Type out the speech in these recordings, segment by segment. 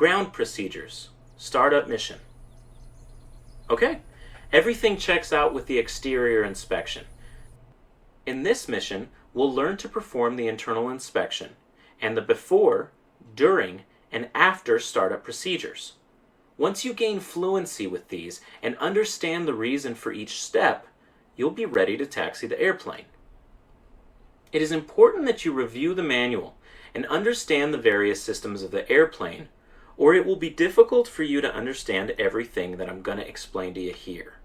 Ground procedures. Startup mission. Okay, everything checks out with the exterior inspection. In this mission, we'll learn to perform the internal inspection and the before, during, and after startup procedures. Once you gain fluency with these and understand the reason for each step, you'll be ready to taxi the airplane. It is important that you review the manual and understand the various systems of the airplane, or it will be difficult for you to understand everything that I'm going to explain to you here.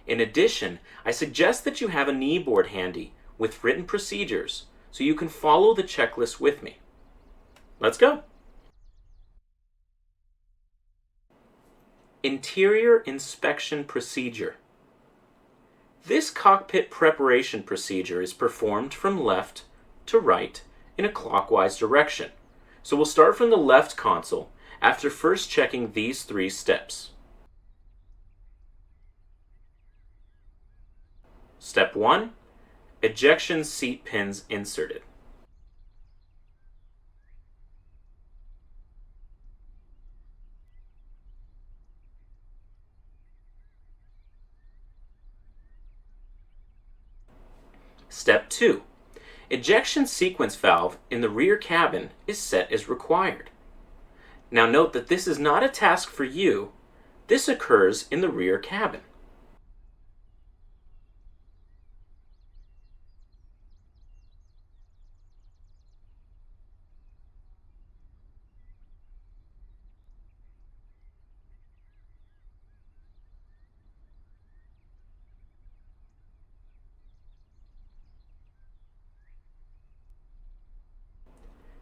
In addition, I suggest that you have a knee board handy with written procedures so you can follow the checklist with me. Let's go! Interior inspection procedure. This cockpit preparation procedure is performed from left to right in a clockwise direction. So we'll start from the left console after first checking these 3 steps. Step 1. Ejection seat pins inserted. Step 2. Ejection sequence valve in the rear cabin is set as required. Now note that this is not a task for you. This occurs in the rear cabin.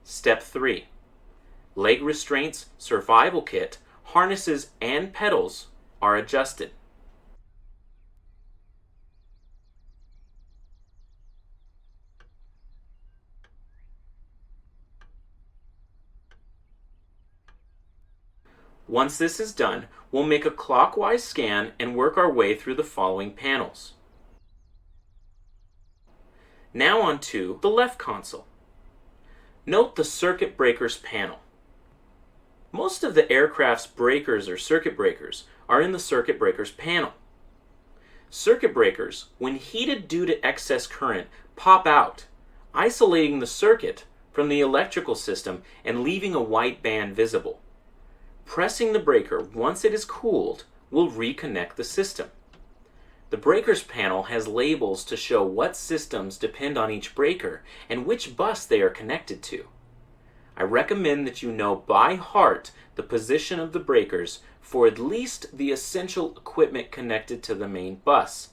Step 3. Leg restraints, survival kit, harnesses, and pedals are adjusted. Once this is done, we'll make a clockwise scan and work our way through the following panels. Now on to the left console. Note the circuit breakers panel. Most of the aircraft's breakers or circuit breakers are in the circuit breakers panel. Circuit breakers, when heated due to excess current, pop out, isolating the circuit from the electrical system and leaving a white band visible. Pressing the breaker once it is cooled will reconnect the system. The breakers panel has labels to show what systems depend on each breaker and which bus they are connected to. I recommend that you know by heart the position of the breakers for at least the essential equipment connected to the main bus,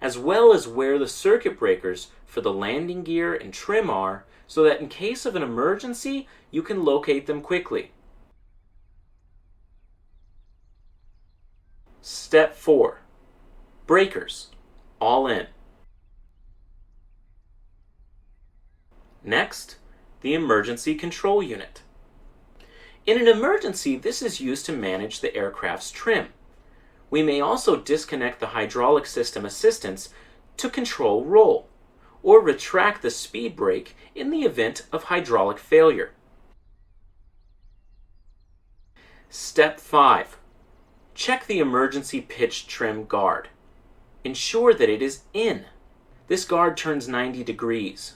as well as where the circuit breakers for the landing gear and trim are, so that in case of an emergency, you can locate them quickly. Step 4. Breakers, all in. Next, the emergency control unit. In an emergency, this is used to manage the aircraft's trim. We may also disconnect the hydraulic system assistance to control roll, or retract the speed brake in the event of hydraulic failure. Step 5. Check the emergency pitch trim guard. Ensure that it is in. This guard turns 90 degrees.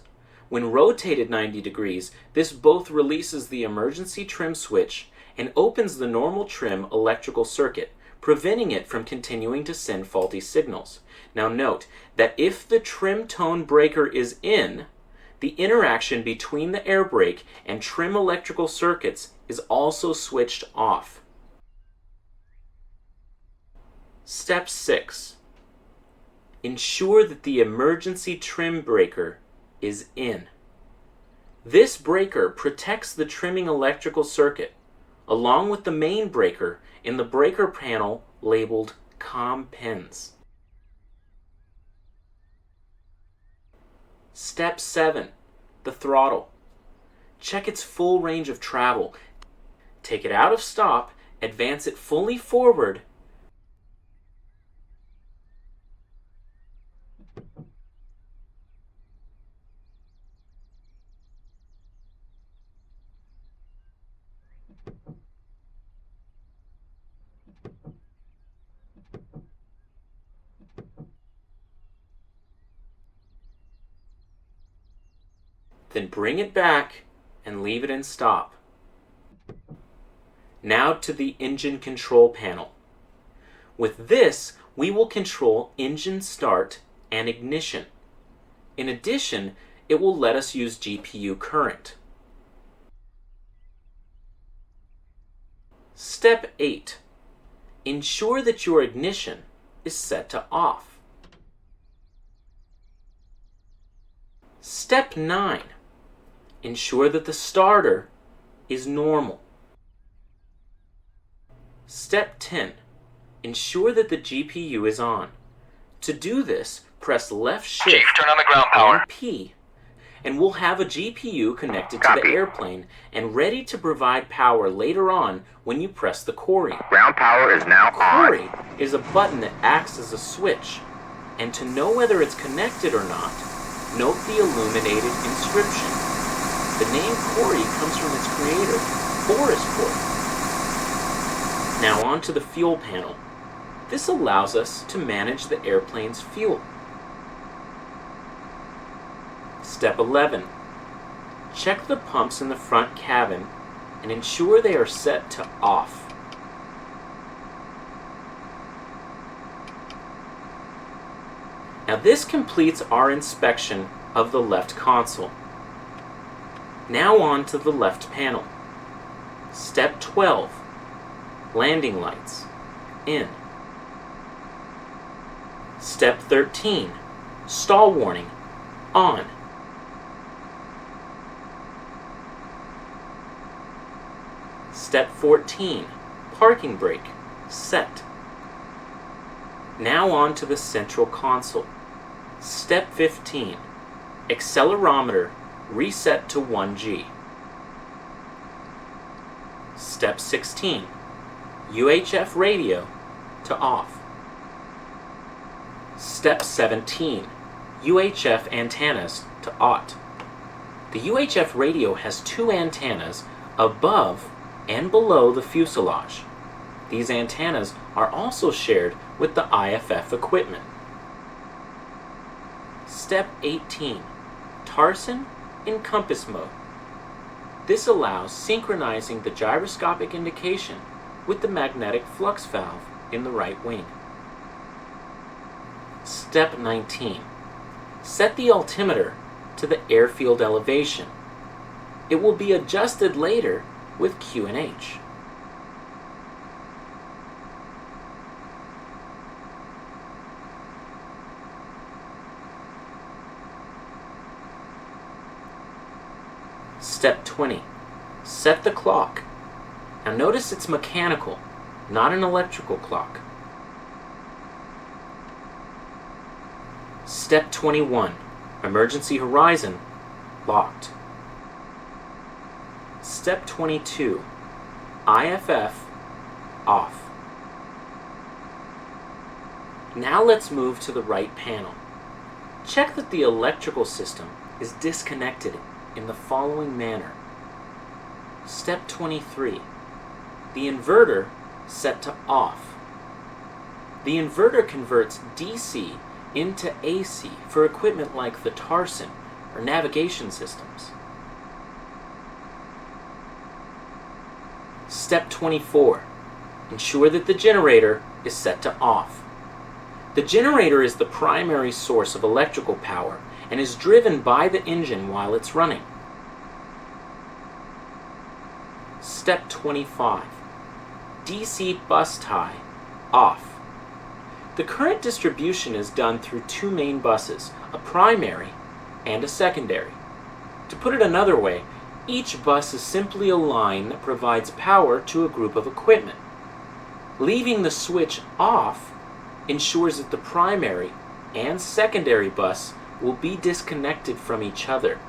When rotated 90 degrees, this both releases the emergency trim switch and opens the normal trim electrical circuit, preventing it from continuing to send faulty signals. Now note that if the trim tone breaker is in, the interaction between the air brake and trim electrical circuits is also switched off. Step 6. Ensure that the emergency trim breaker is in. This breaker protects the trimming electrical circuit, along with the main breaker in the breaker panel labeled COM pins. Step 7. The throttle. Check its full range of travel. Take it out of stop, advance it fully forward, Then bring it back and leave it in stop. Now to the engine control panel. With this, we will control engine start and ignition. In addition, it will let us use GPU current. Step 8. Ensure that your ignition is set to off. Step 9. Ensure that the starter is normal. Step 10. Ensure that the GPU is on. To do this, press left shift Chief, turn on the ground power. and P, and we'll have a GPU connected to the airplane and ready to provide power later on when you press the Corey. Ground power is now on. Corey is a button that acts as a switch, and to know whether it's connected or not, note the illuminated inscription. The name Corey comes from its creator, Boris Corey. Now on to the fuel panel. This allows us to manage the airplane's fuel. Step 11. Check the pumps in the front cabin and ensure they are set to off. Now this completes our inspection of the left console. Now on to the left panel. Step 12. Landing lights. In. Step 13. Stall warning. On. Step 14. Parking brake. Set. Now on to the central console. Step 15. Accelerometer reset to 1G. Step 16. UHF radio to off. Step 17. UHF antennas to OT. The UHF radio has two antennas above and below the fuselage. These antennas are also shared with the IFF equipment. Step 18. Tarsen in compass mode. This allows synchronizing the gyroscopic indication with the magnetic flux valve in the right wing. Step 19. Set the altimeter to the airfield elevation. It will be adjusted later with QNH. Step 20. Set the clock. Now notice it's mechanical, not an electrical clock. Step 21. Emergency horizon locked. Step 22. IFF off. Now let's move to the right panel. Check that the electrical system is disconnected in the following manner. Step 23. The inverter set to off. The inverter converts DC into AC for equipment like the Tarsen or navigation systems. Step 24. Ensure that the generator is set to off. The generator is the primary source of electrical power and is driven by the engine while it's running. Step 25. DC bus tie off. The current distribution is done through two main buses, a primary and a secondary. To put it another way, each bus is simply a line that provides power to a group of equipment. Leaving the switch off ensures that the primary and secondary bus will be disconnected from each other.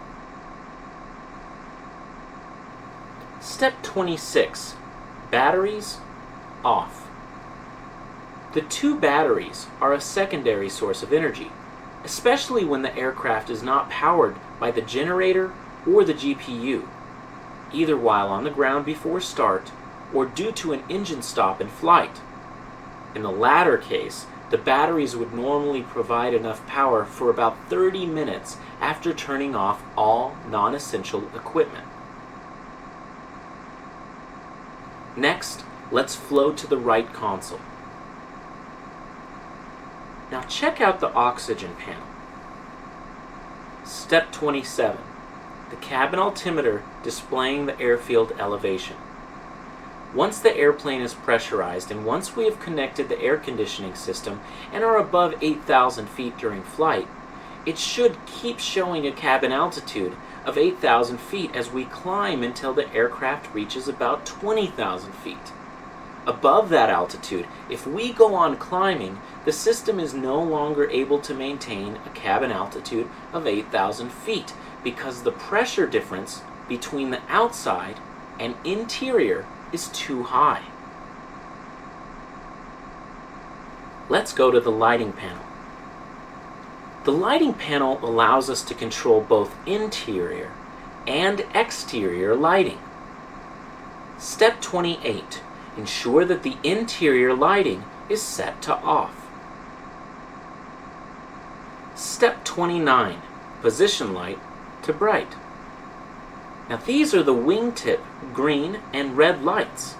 Step 26. Batteries off. The two batteries are a secondary source of energy, especially when the aircraft is not powered by the generator or the GPU, either while on the ground before start or due to an engine stop in flight. In the latter case, The batteries would normally provide enough power for about 30 minutes after turning off all non-essential equipment. Next, let's flow to the right console. Now check out the oxygen panel. Step 27. The cabin altimeter displaying the airfield elevation. Once the airplane is pressurized and once we have connected the air conditioning system and are above 8,000 feet during flight, it should keep showing a cabin altitude of 8,000 feet as we climb until the aircraft reaches about 20,000 feet. Above that altitude, if we go on climbing, the system is no longer able to maintain a cabin altitude of 8,000 feet because the pressure difference between the outside and interior is too high. Let's go to the lighting panel. The lighting panel allows us to control both interior and exterior lighting. Step 28. Ensure that the interior lighting is set to off. Step 29. Position light to bright. Now these are the wingtip green and red lights,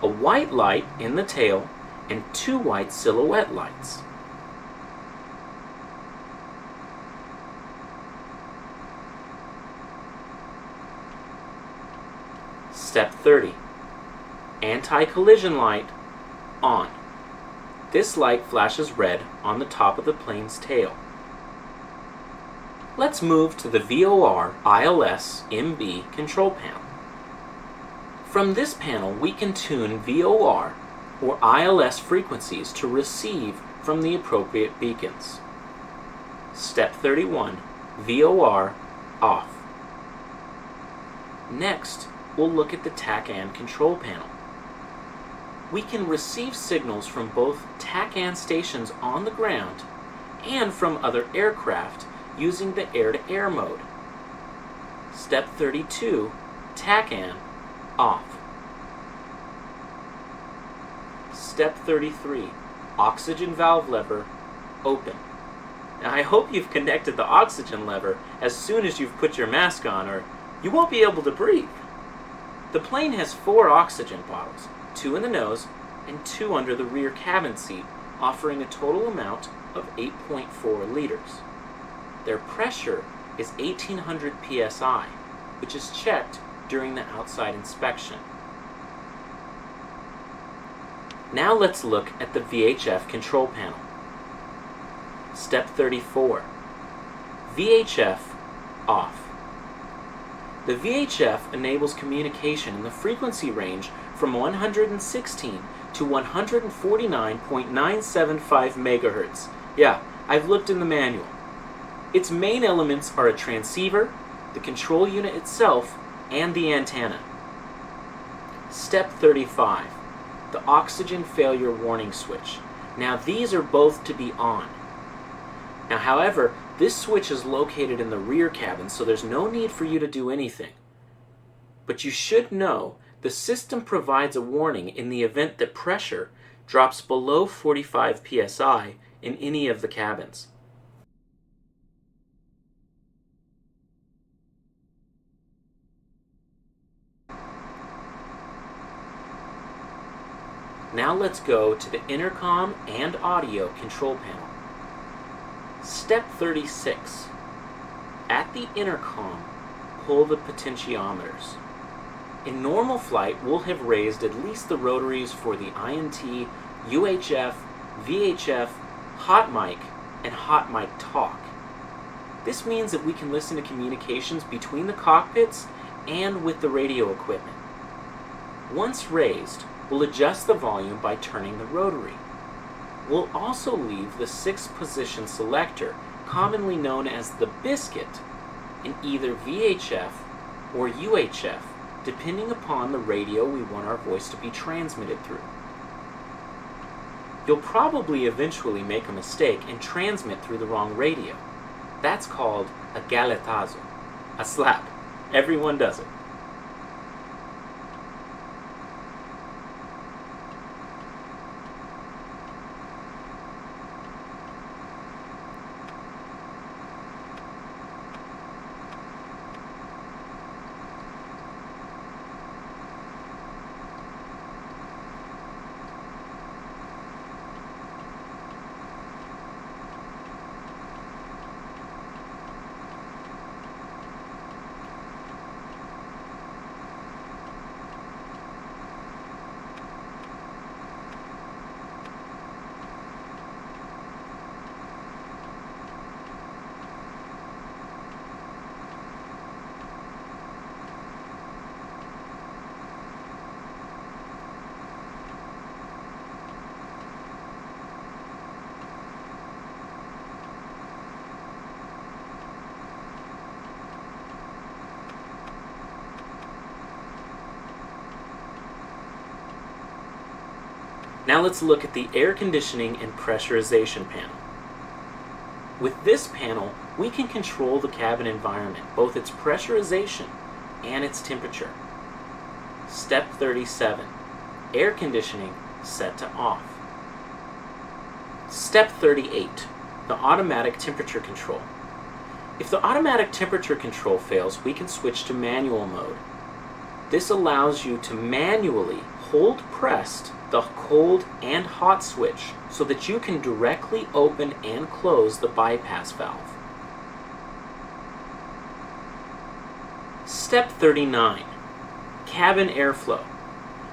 a white light in the tail, and 2 white silhouette lights. Step 30. Anti-collision light on. This light flashes red on the top of the plane's tail. Let's move to the VOR ILS MB control panel. From this panel, we can tune VOR or ILS frequencies to receive from the appropriate beacons. Step 31. VOR off. Next, we'll look at the TACAN control panel. We can receive signals from both TACAN stations on the ground and from other aircraft using the air-to-air mode. Step 32, TACAN off. Step 33, oxygen valve lever open. Now I hope you've connected the oxygen lever as soon as you've put your mask on, or you won't be able to breathe. The plane has 4 oxygen bottles, 2 in the nose and 2 under the rear cabin seat, offering a total amount of 8.4 liters. Their pressure is 1800 psi, which is checked during the outside inspection. Now let's look at the VHF control panel. Step 34. VHF off. The VHF enables communication in the frequency range from 116 to 149.975 megahertz. Yeah, I've looked in the manual. Its main elements are a transceiver, the control unit itself, and the antenna. Step 35. The oxygen failure warning switch. Now these are both to be on. Now however, this switch is located in the rear cabin, so there's no need for you to do anything. But you should know the system provides a warning in the event that pressure drops below 45 psi in any of the cabins. Now let's go to the intercom and audio control panel. Step 36. At the intercom, pull the potentiometers. In normal flight, we'll have raised at least the rotaries for the INT, UHF, VHF, hot mic, and hot mic talk. This means that we can listen to communications between the cockpits and with the radio equipment. Once raised, we'll adjust the volume by turning the rotary. We'll also leave the 6th position selector, commonly known as the biscuit, in either VHF or UHF, depending upon the radio we want our voice to be transmitted through. You'll probably eventually make a mistake and transmit through the wrong radio. That's called a galetazo, a slap. Everyone does it. Now let's look at the air conditioning and pressurization panel. With this panel, we can control the cabin environment, both its pressurization and its temperature. Step 37. Air conditioning set to off. Step 38. The automatic temperature control. If the automatic temperature control fails, we can switch to manual mode. This allows you to manually hold pressed the cold and hot switch so that you can directly open and close the bypass valve. Step 39. Cabin airflow.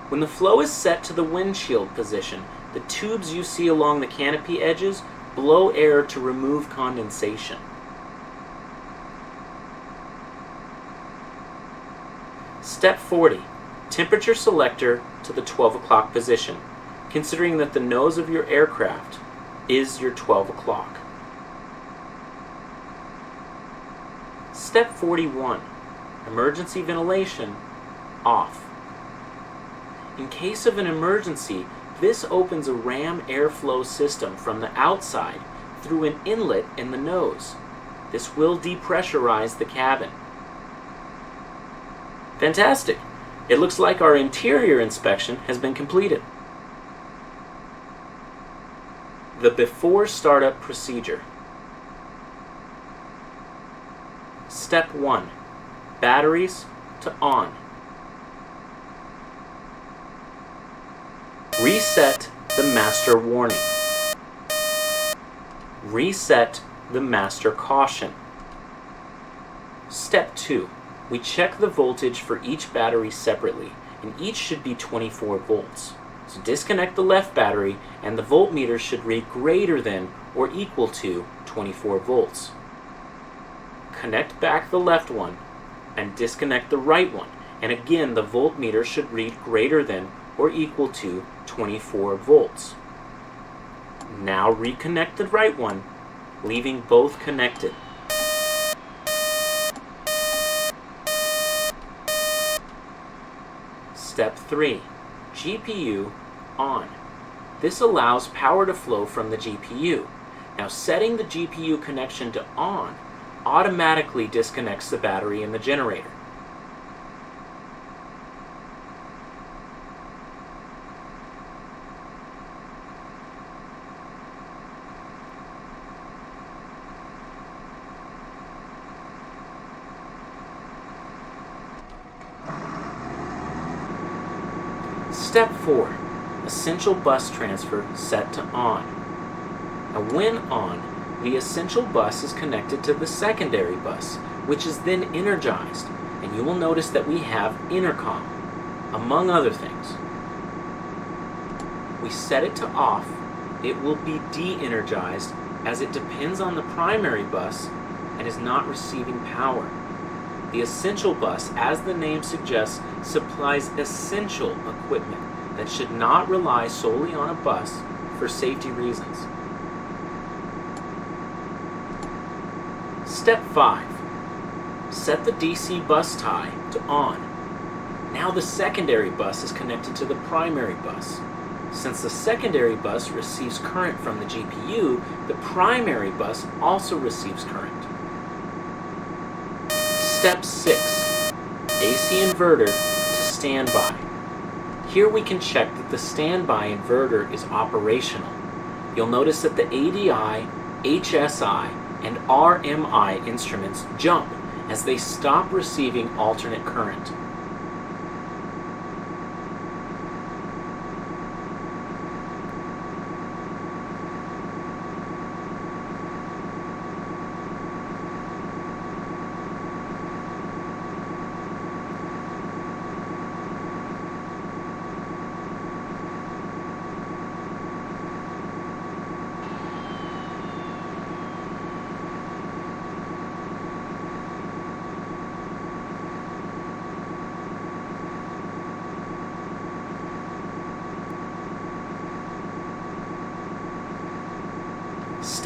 When the flow is set to the windshield position, the tubes you see along the canopy edges blow air to remove condensation. Step 40. Temperature selector to the 12 o'clock position, considering that the nose of your aircraft is your 12 o'clock. Step 41. Emergency ventilation off. In case of an emergency, this opens a ram airflow system from the outside through an inlet in the nose. This will depressurize the cabin. Fantastic! It looks like our interior inspection has been completed. The before startup procedure. Step 1. Batteries to on. Reset the master warning. Reset the master caution. Step 2. We check the voltage for each battery separately, and each should be 24 volts. So disconnect the left battery, and the voltmeter should read greater than or equal to 24 volts. Connect back the left one, and disconnect the right one, and again the voltmeter should read greater than or equal to 24 volts. Now reconnect the right one, leaving both connected. Step 3. GPU on. This allows power to flow from the GPU. Now setting the GPU connection to on automatically disconnects the battery in the generator. Step 4. Essential bus transfer set to on. Now when on, the essential bus is connected to the secondary bus, which is then energized, and you will notice that we have intercom, among other things. We set it to off, it will be de-energized as it depends on the primary bus and is not receiving power. The essential bus, as the name suggests, supplies essential equipment that should not rely solely on a bus for safety reasons. Step 5. Set the DC bus tie to on. Now the secondary bus is connected to the primary bus. Since the secondary bus receives current from the GPU, the primary bus also receives current. Step 6. AC inverter to standby. Here we can check that the standby inverter is operational. You'll notice that the ADI, HSI, and RMI instruments jump as they stop receiving alternate current.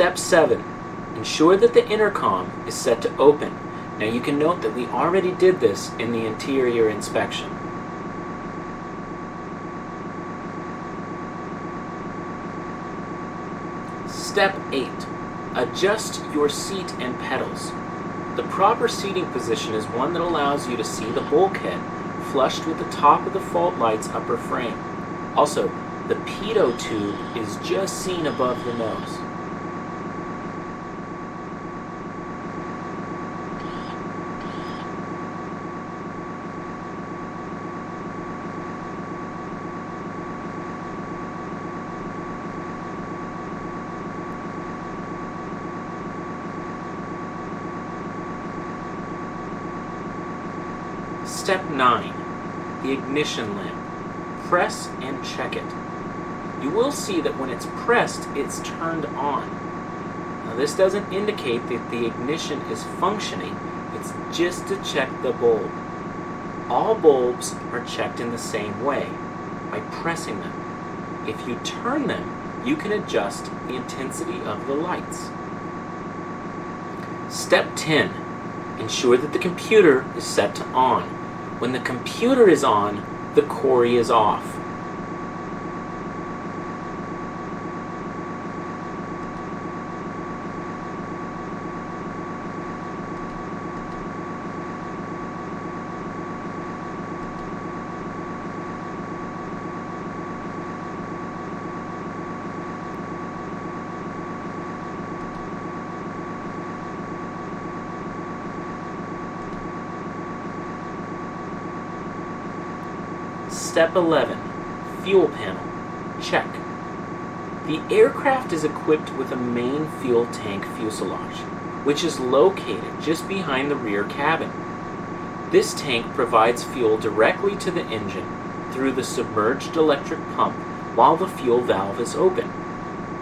Step 7. Ensure that the intercom is set to open. Now you can note that we already did this in the interior inspection. Step 8. Adjust your seat and pedals. The proper seating position is one that allows you to see the bulkhead flushed with the top of the fault light's upper frame. Also, the pitot tube is just seen above the nose. Step 9. The ignition lamp. Press and check it. You will see that when it's pressed, it's turned on. Now this doesn't indicate that the ignition is functioning, it's just to check the bulb. All bulbs are checked in the same way, by pressing them. If you turn them, you can adjust the intensity of the lights. Step 10. Ensure that the computer is set to on. When the computer is on, the Corey is off. Step 11. Fuel panel. Check. The aircraft is equipped with a main fuel tank fuselage, which is located just behind the rear cabin. This tank provides fuel directly to the engine through the submerged electric pump while the fuel valve is open.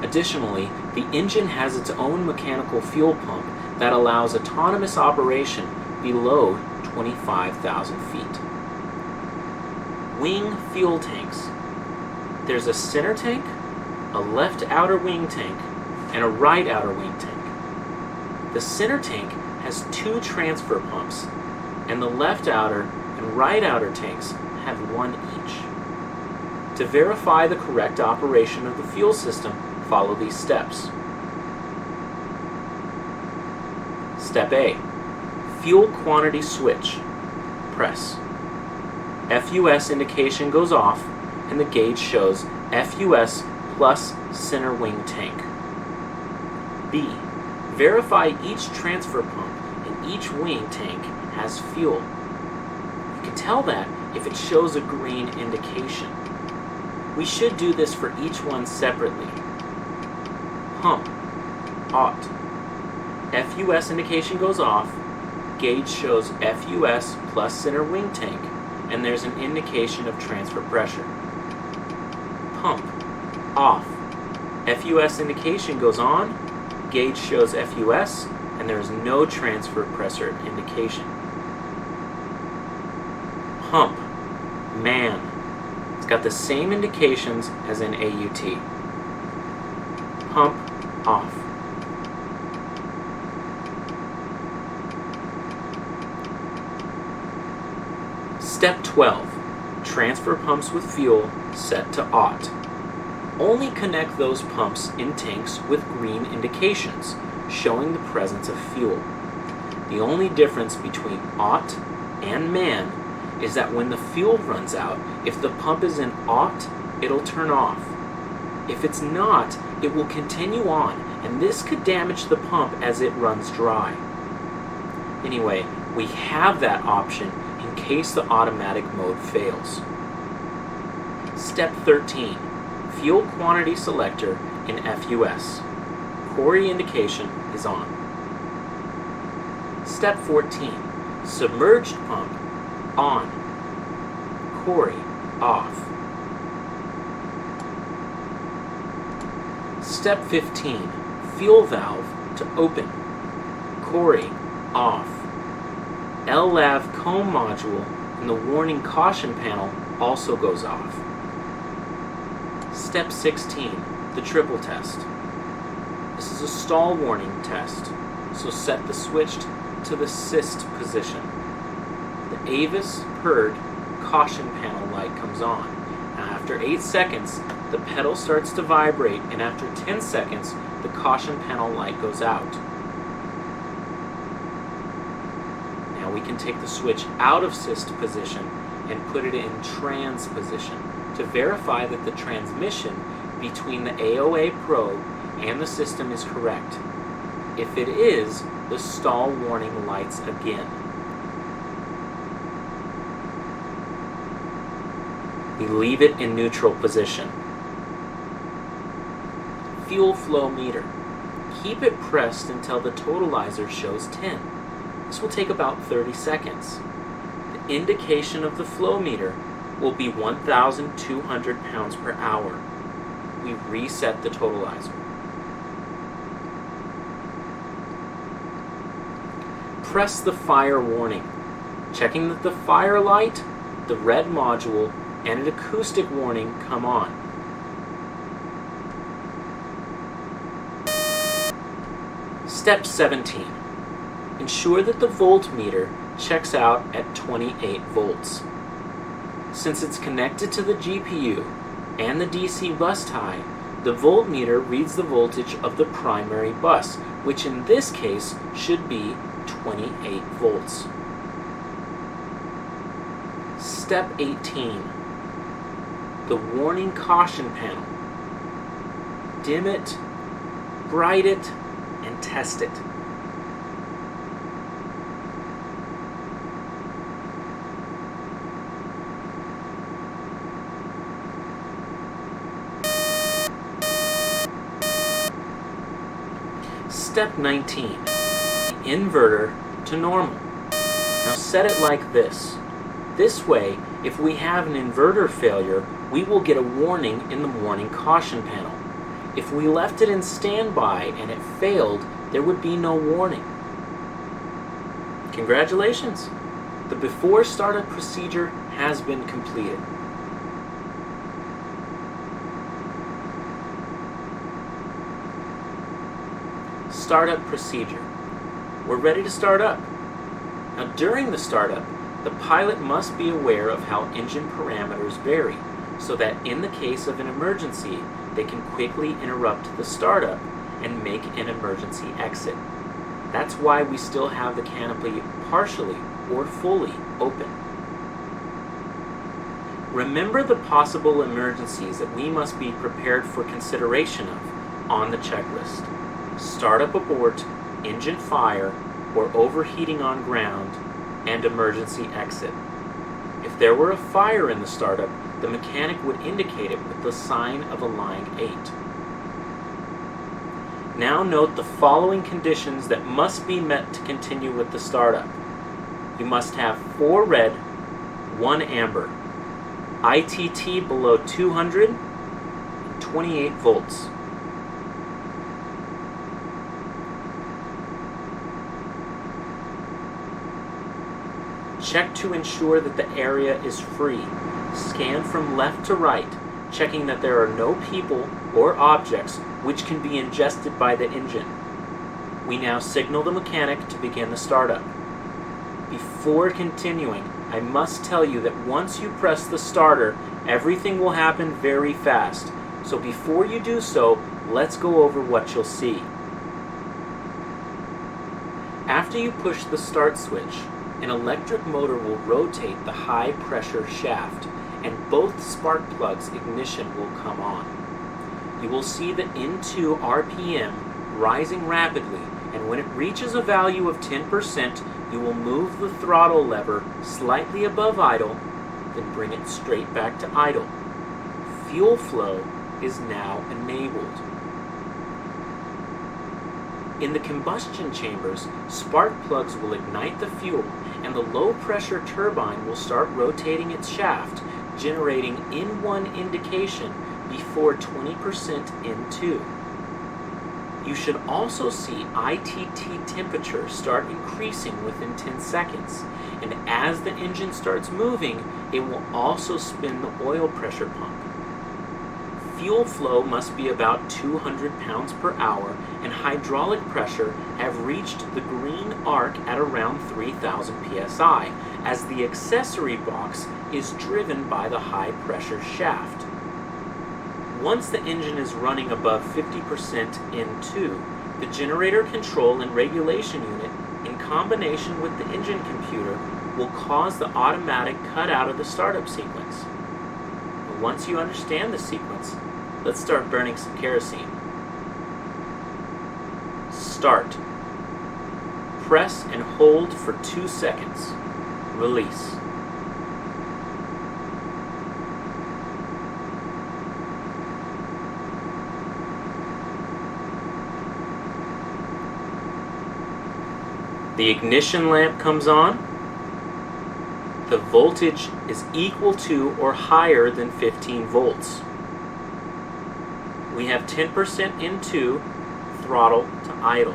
Additionally, the engine has its own mechanical fuel pump that allows autonomous operation below 25,000 feet. Wing fuel tanks. There's a center tank, a left outer wing tank, and a right outer wing tank. The center tank has 2 transfer pumps, and the left outer and right outer tanks have 1 each. To verify the correct operation of the fuel system, follow these steps. Step A. Fuel quantity switch. Press. FUS indication goes off, and the gauge shows FUS plus center wing tank. B. Verify each transfer pump and each wing tank has fuel. You can tell that if it shows a green indication. We should do this for each one separately. Pump. Ought. FUS indication goes off, gauge shows FUS plus center wing tank, and there's an indication of transfer pressure. Pump. Off. FUS indication goes on, gauge shows FUS, and there is no transfer pressure indication. Pump. Man. It's got the same indications as in AUT. Pump. Off. Step 12. Transfer pumps with fuel set to ought. Only connect those pumps in tanks with green indications, showing the presence of fuel. The only difference between ought and man is that when the fuel runs out, if the pump is in ought, it'll turn off. If it's not, it will continue on, and this could damage the pump as it runs dry. Anyway, we have that option in case the automatic mode fails. Step 13. Fuel quantity selector in FUS. Corey indication is on. Step 14. Submerged pump on. Corey off. Step 15. Fuel valve to open. Corey off. LLAV comb module in the warning caution panel also goes off. Step 16. The triple test. This is a stall warning test, so set the switch to the assist position. The Avis PERD caution panel light comes on. Now after 8 seconds, the pedal starts to vibrate, and after 10 seconds, the caution panel light goes out. Now we can take the switch out of syst position and put it in trans position to verify that the transmission between the AOA probe and the system is correct. If it is, the stall warning lights again. We leave it in neutral position. Fuel flow meter. Keep it pressed until the totalizer shows 10. This will take about 30 seconds. The indication of the flow meter will be 1,200 pounds per hour. We reset the totalizer. Press the fire warning, checking that the fire light, the red module, and an acoustic warning come on. Step 17. Ensure that the voltmeter checks out at 28 volts. Since it's connected to the GPU and the DC bus tie, the voltmeter reads the voltage of the primary bus, which in this case should be 28 volts. Step 18. The warning caution panel. Dim it, bright it, and test it. Step 19. The inverter to normal. Now set it like this. This way, if we have an inverter failure, we will get a warning in the warning caution panel. If we left it in standby and it failed, there would be no warning. Congratulations! The before startup procedure has been completed. Startup procedure. We're ready to start up. Now during the startup, the pilot must be aware of how engine parameters vary, so that in the case of an emergency, they can quickly interrupt the startup and make an emergency exit. That's why we still have the canopy partially or fully open. Remember the possible emergencies that we must be prepared for consideration of on the checklist. Startup abort, engine fire, or overheating on ground, and emergency exit. If there were a fire in the startup, the mechanic would indicate it with the sign of a line 8. Now note the following conditions that must be met to continue with the startup. You must have 4 red, 1 amber, ITT below 200, and 28 volts. Check to ensure that the area is free. Scan from left to right, checking that there are no people or objects which can be ingested by the engine. We now signal the mechanic to begin the startup. Before continuing, I must tell you that once you press the starter, everything will happen very fast. So before you do so, let's go over what you'll see. After you push the start switch, an electric motor will rotate the high pressure shaft and both spark plugs ignition will come on. You will see the N2 RPM rising rapidly, and when it reaches a value of 10%, you will move the throttle lever slightly above idle, then bring it straight back to idle. Fuel flow is now enabled. In the combustion chambers, spark plugs will ignite the fuel and the low pressure turbine will start rotating its shaft, generating N1 indication before 20% N2. You should also see ITT temperature start increasing within 10 seconds, and as the engine starts moving, it will also spin the oil pressure pump. Fuel flow must be about 200 pounds per hour, and hydraulic pressure have reached the green arc at around 3,000 psi, as the accessory box is driven by the high pressure shaft. Once the engine is running above 50% N2, the generator control and regulation unit, in combination with the engine computer, will cause the automatic cutout of the startup sequence. And once you understand the sequence, let's start burning some kerosene. Start. Press and hold for 2 seconds. Release. The ignition lamp comes on. The voltage is equal to or higher than 15 volts. We have 10% N2, throttle to idle.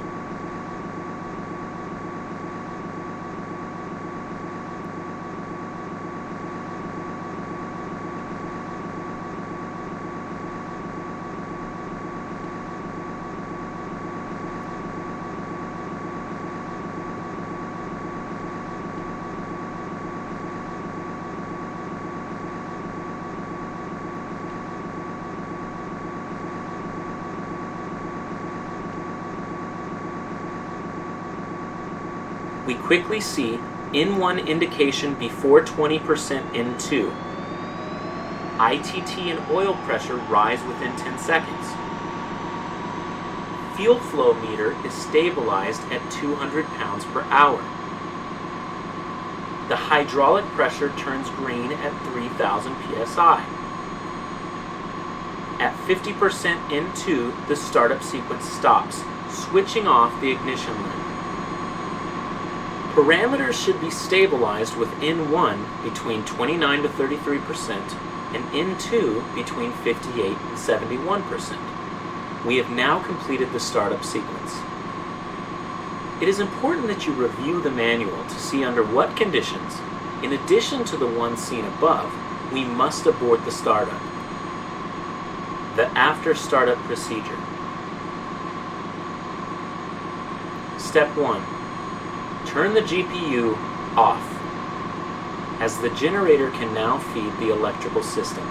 We quickly see N1 indication before 20% N2. ITT and oil pressure rise within 10 seconds. Fuel flow meter is stabilized at 200 pounds per hour. The hydraulic pressure turns green at 3,000 psi. At 50% N2, the startup sequence stops, switching off the ignition lamp. Parameters should be stabilized with N1 between 29 to 33% and N2 between 58 and 71%. We have now completed the startup sequence. It is important that you review the manual to see under what conditions, in addition to the ones seen above, we must abort the startup. The after startup procedure. Step 1. Turn the GPU off, as the generator can now feed the electrical system.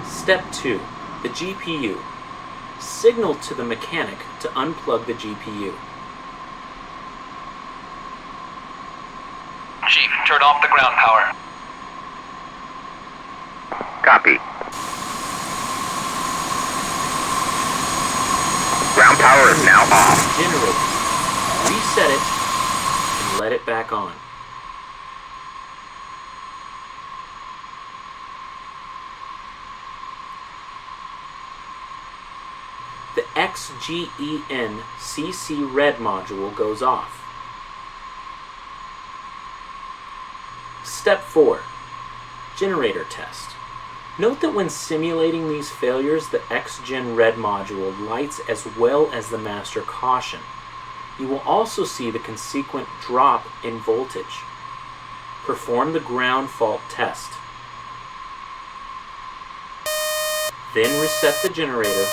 Step 2. The GPU. Signal to the mechanic to unplug the GPU. Chief, turn off the ground power. Copy. Ground power is now off. Generator. Reset it and let it back on. The XGEN-CC red module goes off. Step 4. Generator test. Note that when simulating these failures, the XGen red module lights as well as the master caution. You will also see the consequent drop in voltage. Perform the ground fault test. Then reset the generator.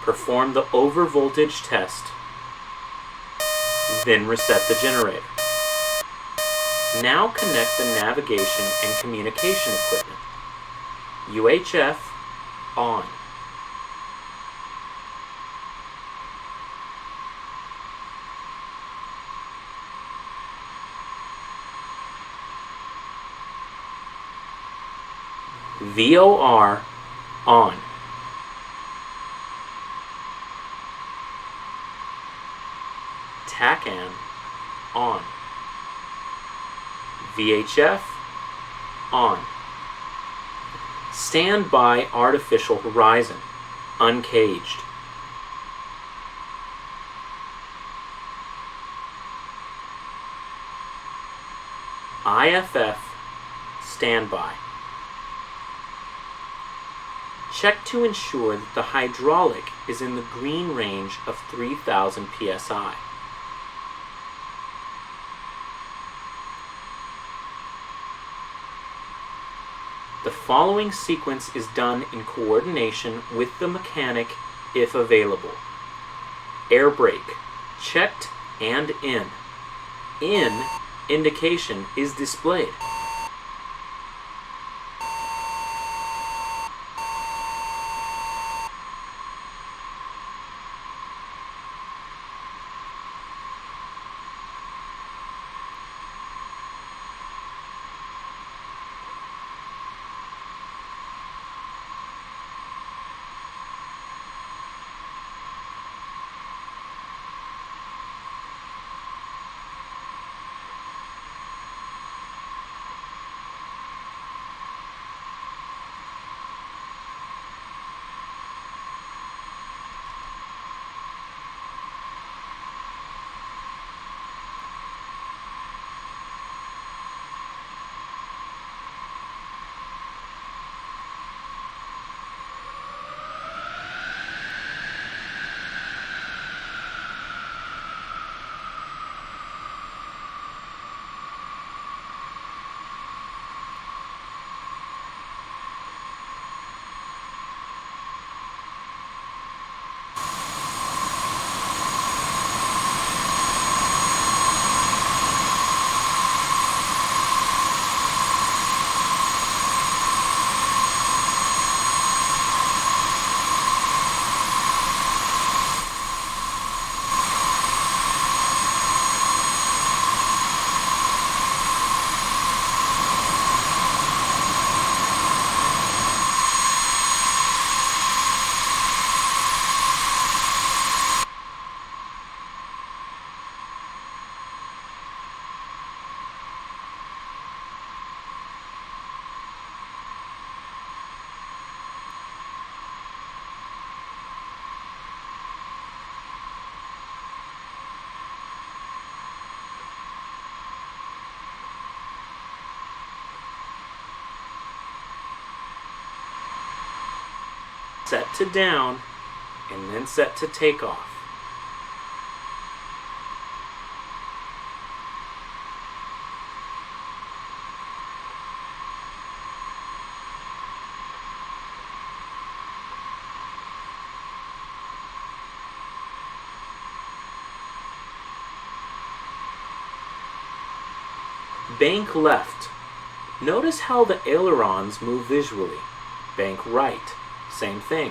Perform the over-voltage test, then reset the generator. Now connect the navigation and communication equipment. UHF on. VOR on. TACAN on. VHF on. Standby artificial horizon uncaged. IFF standby. Check to ensure that the hydraulic is in the green range of 3,000 psi. following sequence is done in coordination with the mechanic if available. Air brake, checked and in. In indication is displayed. Set to down, and then set to takeoff. Bank left. Notice how the ailerons move visually. Bank right. Same thing.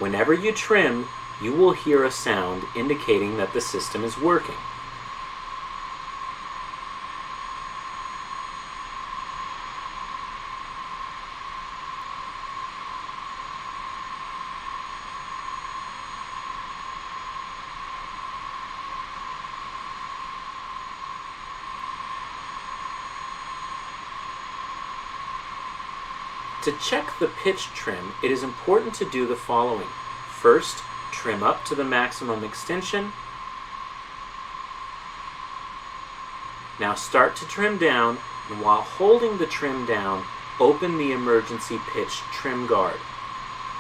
Whenever you trim, you will hear a sound indicating that the system is working. To check the pitch trim, it is important to do the following. First, trim up to the maximum extension. Now start to trim down, and while holding the trim down, open the emergency pitch trim guard.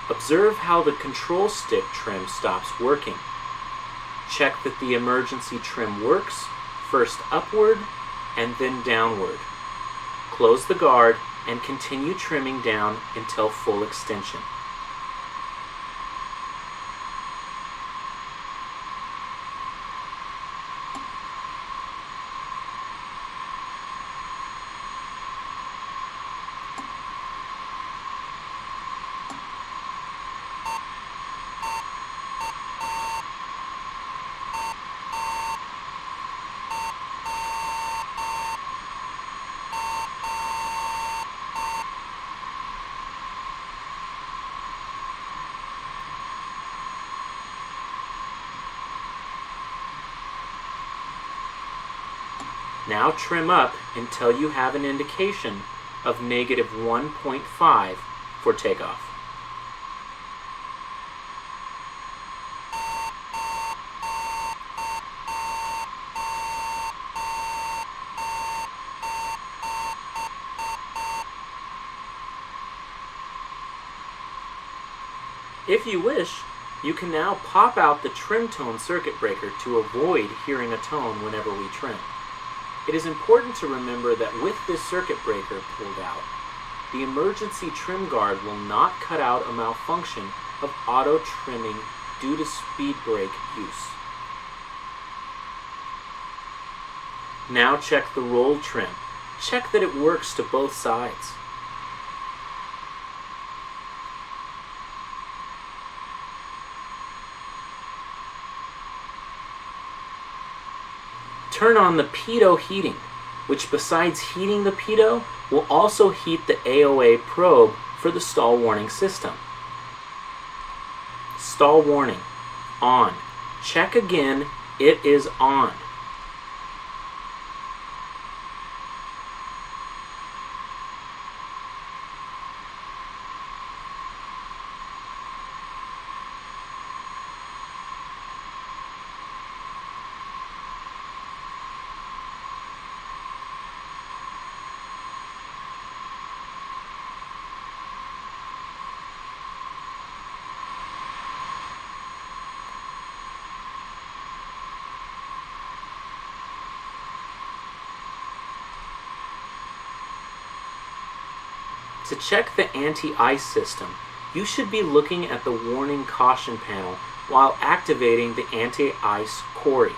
Observe how the control stick trim stops working. Check that the emergency trim works, first upward and then downward. Close the guard and continue trimming down until full extension. Now trim up until you have an indication of negative 1.5 for takeoff. If you wish, you can now pop out the trim tone circuit breaker to avoid hearing a tone whenever we trim. It is important to remember that with this circuit breaker pulled out, the emergency trim guard will not cut out a malfunction of auto trimming due to speed brake use. Now check the roll trim. Check that it works to both sides. Turn on the pitot heating, which besides heating the pitot, will also heat the AOA probe for the stall warning system. Stall warning, on. Check again, it is on. To check the anti-ice system, you should be looking at the warning caution panel while activating the anti-ice Cori.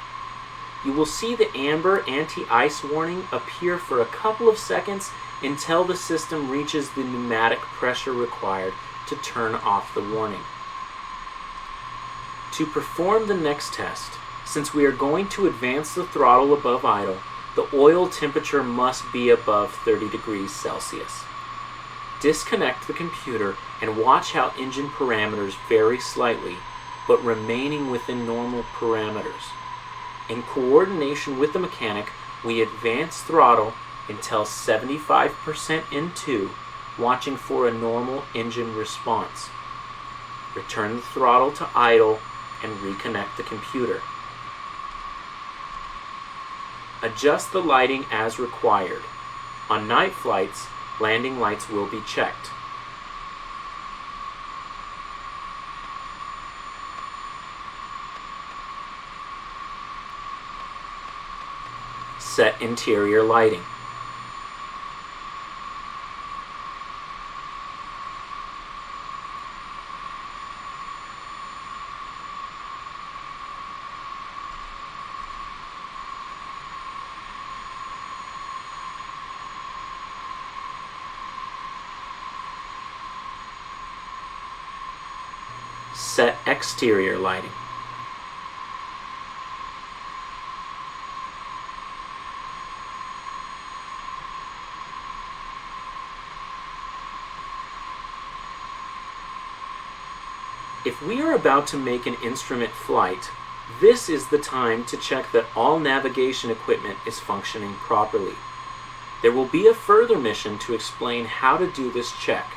You will see the amber anti-ice warning appear for a couple of seconds until the system reaches the pneumatic pressure required to turn off the warning. To perform the next test, since we are going to advance the throttle above idle, the oil temperature must be above 30 degrees Celsius. Disconnect the computer and watch how engine parameters vary slightly, but remaining within normal parameters. In coordination with the mechanic, we advance throttle until 75% in 2, watching for a normal engine response. Return the throttle to idle and reconnect the computer. Adjust the lighting as required. On night flights, landing lights will be checked. Set interior lighting. Set exterior lighting. If we are about to make an instrument flight, this is the time to check that all navigation equipment is functioning properly. There will be a further mission to explain how to do this check.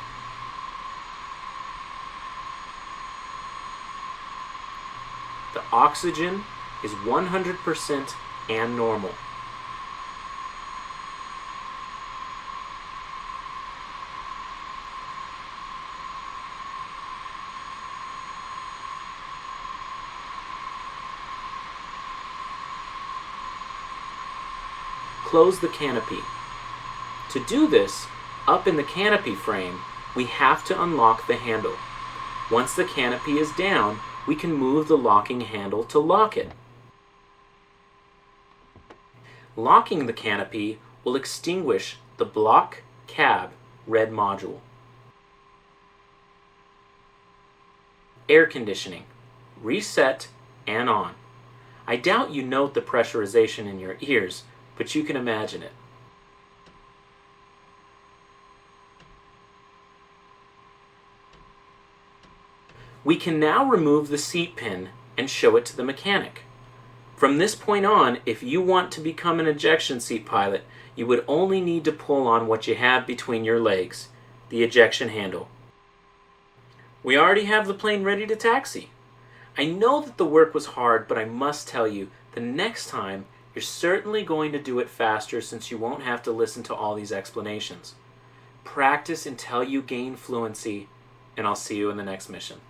The oxygen is 100% and normal. Close the canopy. To do this, up in the canopy frame, we have to unlock the handle. Once the canopy is down, we can move the locking handle to lock it. Locking the canopy will extinguish the block cab red module. Air conditioning, reset and on. I doubt you note the pressurization in your ears, but you can imagine it. We can now remove the seat pin and show it to the mechanic. From this point on, if you want to become an ejection seat pilot, you would only need to pull on what you have between your legs, the ejection handle. We already have the plane ready to taxi. I know that the work was hard, but I must tell you, the next time, you're certainly going to do it faster since you won't have to listen to all these explanations. Practice until you gain fluency, and I'll see you in the next mission.